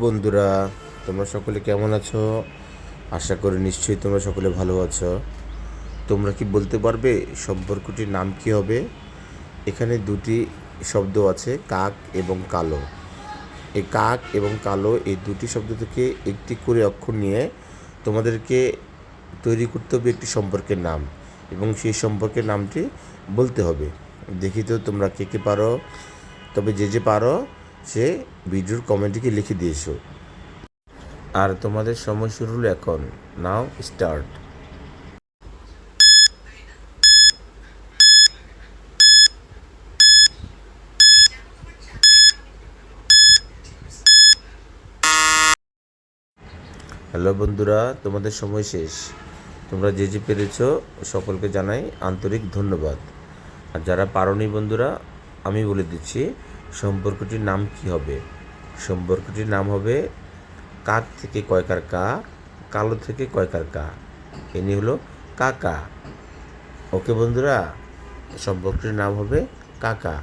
বন্ধুরা, তোমরা সকলে কেমন আছো? আশা করি নিশ্চয়ই তোমরা সকলে ভালো আছো। তোমরা কি বলতে পারবে সম্পর্কটির নাম কি হবে? এখানে দুটি শব্দ আছে, কাক এবং কালো। এই কাক এবং কালো এই দুটি শব্দ থেকে একটি করে অক্ষর নিয়ে তোমাদেরকে তৈরি করতে হবে একটি সম্পর্কের নাম, এবং সেই সম্পর্কের নামটি বলতে হবে। দেখি তো তোমরা কে কে পারো। তবে যে পারো সে ভিডিওর কমেন্টে লিখে দিয়েছো। আর তোমাদের সময় শুরু হলো এখন। নাও স্টার্ট। হ্যালো বন্ধুরা, তোমাদের সময় শেষ। তোমরা যে পেরেছো সকলকে জানাই আন্তরিক ধন্যবাদ। আর যারা পারোনি বন্ধুরা, আমি বলে দিচ্ছি সম্পর্কটির নাম কি হবে। সম্পর্কটির নাম হবে কাক থেকে কয়কার কা, কালো থেকে কয়কার কা, এনি হলো কাকা। ওকে বন্ধুরা, সম্পর্কটির নাম হবে কাকা।